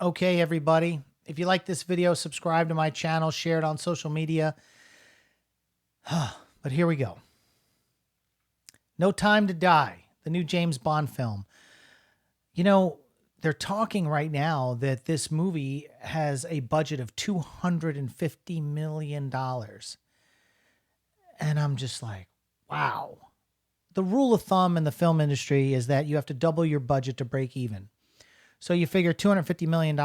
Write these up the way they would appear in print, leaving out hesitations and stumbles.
Okay, everybody. If you like this video, subscribe to my channel, share it on social media. But here we go. No Time to Die, the new James Bond film. You know, they're talking right now that this movie has a budget of $250 million. And I'm just like, wow. The rule of thumb in the film industry is that you have to double your budget to break even. So you figure $250 million,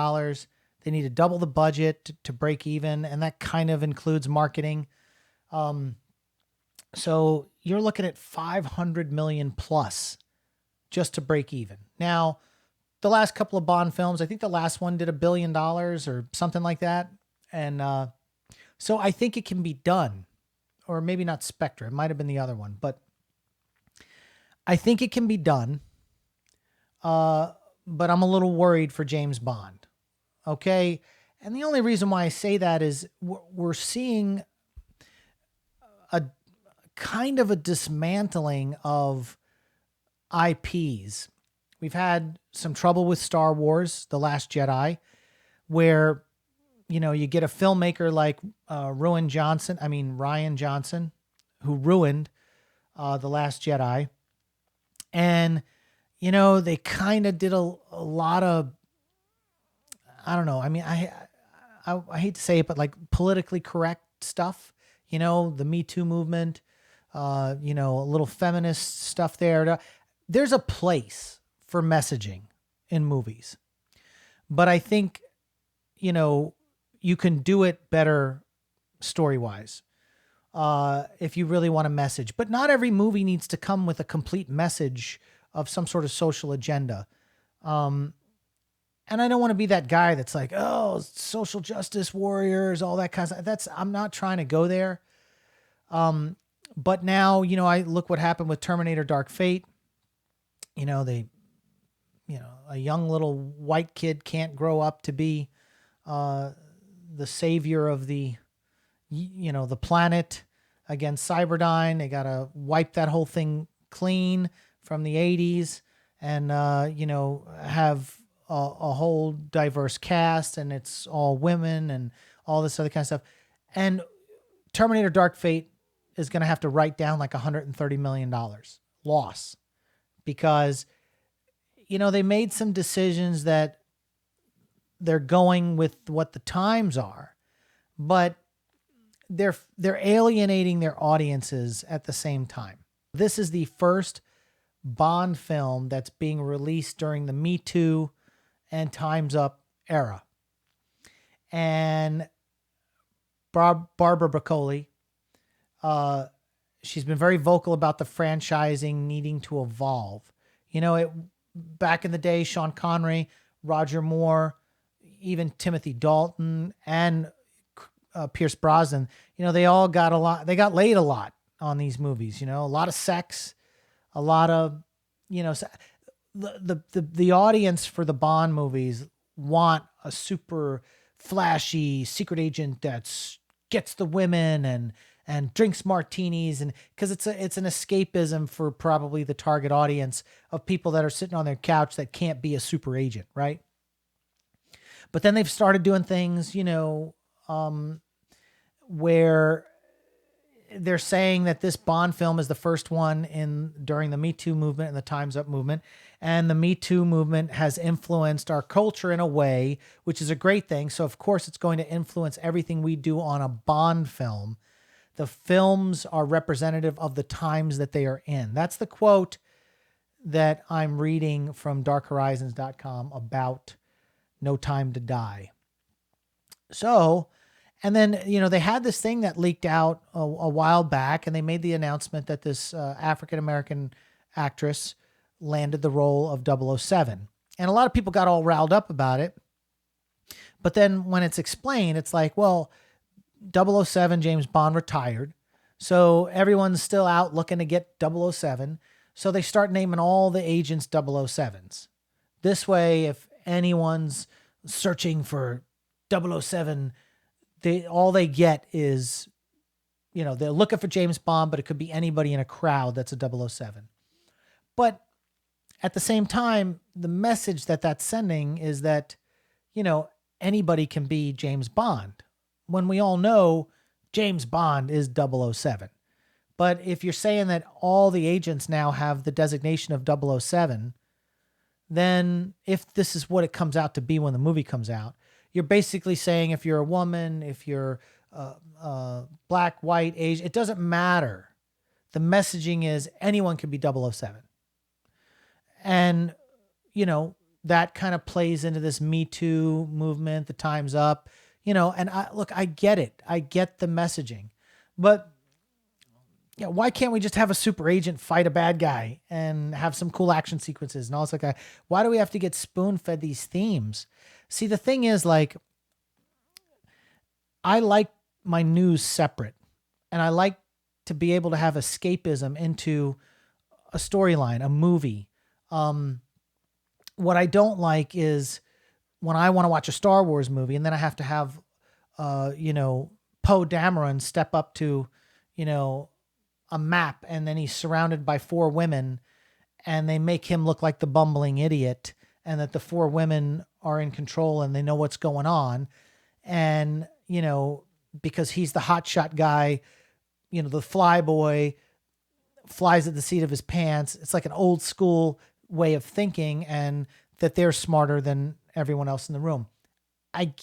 they need to double the budget to break even, and that kind of includes marketing. So you're looking at 500 million plus just to break even. Now, the last couple of Bond films, I think the last one did $1 billion or something like that. And so I think it can be done, or maybe not Spectre. It might've been the other one, but I think it can be done. But I'm a little worried for James Bond. Okay. And the only reason why I say that is we're seeing a kind of a dismantling of IPs. We've had some trouble with Star Wars, The Last Jedi, where, you know, you get a filmmaker like Rian Johnson, who ruined The Last Jedi. And you know, they kind of did a lot of, I don't know. I mean, I hate to say it, but like politically correct stuff, you know, the Me Too movement, you know, a little feminist stuff there. There's a place for messaging in movies, but I think, you know, you can do it better story-wise if you really want a message. But not every movie needs to come with a complete message of some sort of social agenda. And I don't want to be that guy that's like, oh, social justice warriors, all that kind of stuff. I'm not trying to go there. But now, you know, I look what happened with Terminator Dark Fate. You know, a young little white kid can't grow up to be the savior of the planet against Cyberdyne. They got to wipe that whole thing clean from the 80s and, have a whole diverse cast, and it's all women and all this other kind of stuff. And Terminator Dark Fate is going to have to write down like $130 million loss because, you know, they made some decisions that they're going with what the times are, but they're alienating their audiences at the same time. This is the first Bond film that's being released during the Me Too and Time's Up era. And Barbara Broccoli, she's been very vocal about the franchising needing to evolve. You know, back in the day, Sean Connery, Roger Moore, even Timothy Dalton and Pierce Brosnan, you know, they got laid a lot on these movies, you know, a lot of sex, a lot of, you know, the audience for the Bond movies want a super flashy secret agent that gets the women and drinks martinis, and because it's an escapism for probably the target audience of people that are sitting on their couch that can't be a super agent, right? But then they've started doing things, you know, where they're saying that this Bond film is the first one during the Me Too movement and the Time's Up movement. And the Me Too movement has influenced our culture in a way, which is a great thing. So of course it's going to influence everything we do on a Bond film. The films are representative of the times that they are in. That's the quote that I'm reading from darkhorizons.com about No Time to Die. So, and then, you know, they had this thing that leaked out a while back, and they made the announcement that this African-American actress landed the role of 007. And a lot of people got all riled up about it. But then when it's explained, it's like, well, 007, James Bond retired. So everyone's still out looking to get 007. So they start naming all the agents 007s. This way, if anyone's searching for 007, all they get is, you know, they're looking for James Bond, but it could be anybody in a crowd that's a 007. But at the same time, the message that that's sending is that, anybody can be James Bond, when we all know James Bond is 007. But if you're saying that all the agents now have the designation of 007, then if this is what it comes out to be when the movie comes out, you're basically saying if you're a woman, if you're black, white, Asian, it doesn't matter. The messaging is anyone can be 007. And, that kind of plays into this Me Too movement, the Time's Up, and I get it. I get the messaging. But why can't we just have a super agent fight a bad guy and have some cool action sequences and all this like that? Why do we have to get spoon-fed these themes? See, the thing is, like, I like my news separate, and I like to be able to have escapism into a storyline, a movie. What I don't like is when I want to watch a Star Wars movie and then I have to have, Poe Dameron step up to, a map, and then he's surrounded by 4 women and they make him look like the bumbling idiot, and that the 4 women are in control and they know what's going on. And, because he's the hotshot guy, the fly boy flies at the seat of his pants. It's like an old school way of thinking, and that they're smarter than everyone else in the room. I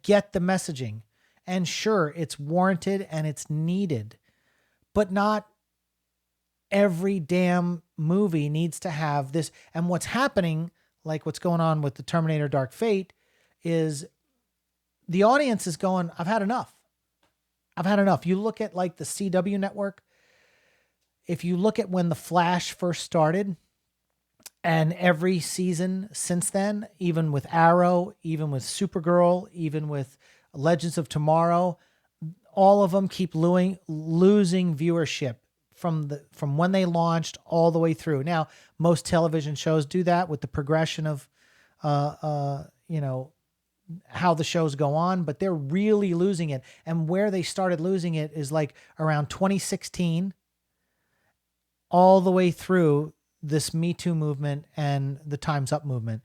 get the messaging, and sure, it's warranted and it's needed, but not every damn movie needs to have this. And what's happening, like what's going on with the Terminator Dark Fate, is the audience is going, I've had enough. I've had enough. You look at like the CW network. If you look at when The Flash first started, and every season since then, even with Arrow, even with Supergirl, even with Legends of Tomorrow, all of them keep losing viewership from when they launched all the way through. Now, most television shows do that with the progression of, how the shows go on, but they're really losing it. And where they started losing it is like around 2016, all the way through this Me Too movement and the Time's Up movement.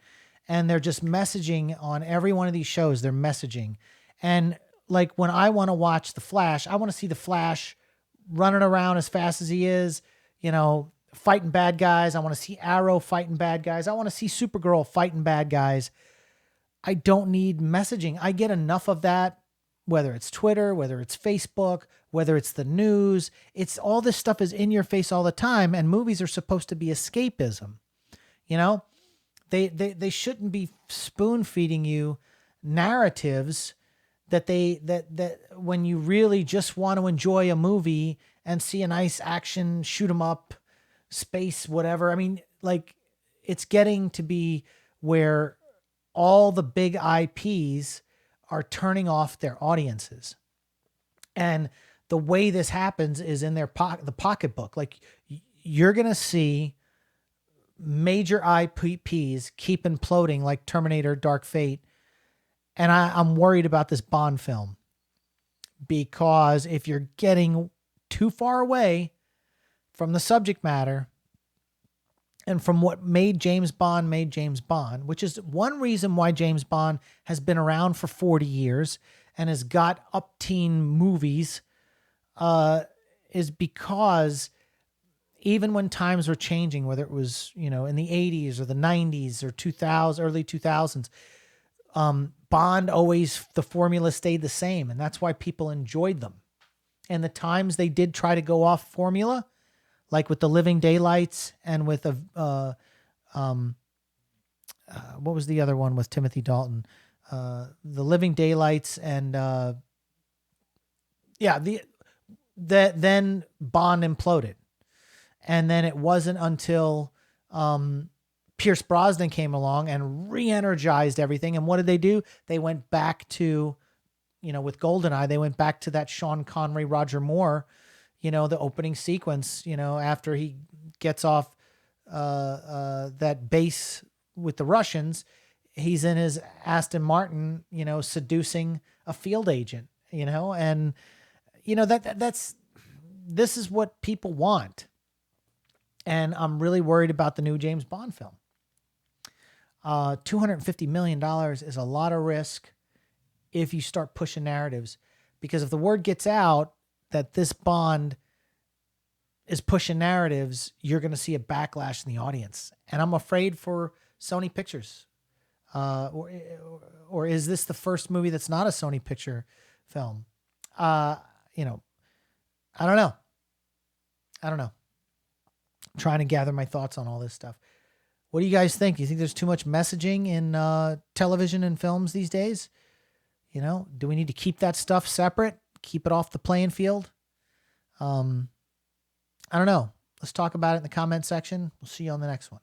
And they're just messaging on every one of these shows. They're messaging. And like when I want to watch The Flash, I want to see The Flash running around as fast as he is, fighting bad guys. I want to see Arrow fighting bad guys. I want to see Supergirl fighting bad guys. I don't need messaging. I get enough of that, whether it's Twitter, whether it's Facebook, whether it's the news. It's all this stuff is in your face all the time, and movies are supposed to be escapism. They shouldn't be spoon feeding you narratives that when you really just want to enjoy a movie and see a nice action, shoot 'em up, space, whatever. I mean, like, it's getting to be where all the big IPs are turning off their audiences. And the way this happens is in the pocketbook. Like, you're going to see major IPs keep imploding, like Terminator Dark Fate. And I'm worried about this Bond film, because if you're getting too far away from the subject matter and from what made James Bond, which is one reason why James Bond has been around for 40 years and has got up-teen movies, is because even when times were changing, whether it was, in the 80s or the 90s or 2000, early 2000s, Bond always, the formula stayed the same, and that's why people enjoyed them. And the times they did try to go off formula, like with The Living Daylights and with what was the other one with Timothy Dalton? The Living Daylights and then Bond imploded. And then it wasn't until Pierce Brosnan came along and re-energized everything. And what did they do? They went back to, with GoldenEye, they went back to that Sean Connery, Roger Moore, the opening sequence, after he gets off that base with the Russians, he's in his Aston Martin, seducing a field agent, and this is what people want. And I'm really worried about the new James Bond film. $250 million is a lot of risk if you start pushing narratives, because if the word gets out that this Bond is pushing narratives, you're going to see a backlash in the audience. And I'm afraid for Sony Pictures. Or is this the first movie that's not a Sony Picture film? You know, I don't know. I'm trying to gather my thoughts on all this stuff. What do you guys think? Do you think there's too much messaging in television and films these days? You know, do we need to keep that stuff separate? Keep it off the playing field? I don't know. Let's talk about it in the comment section. We'll see you on the next one.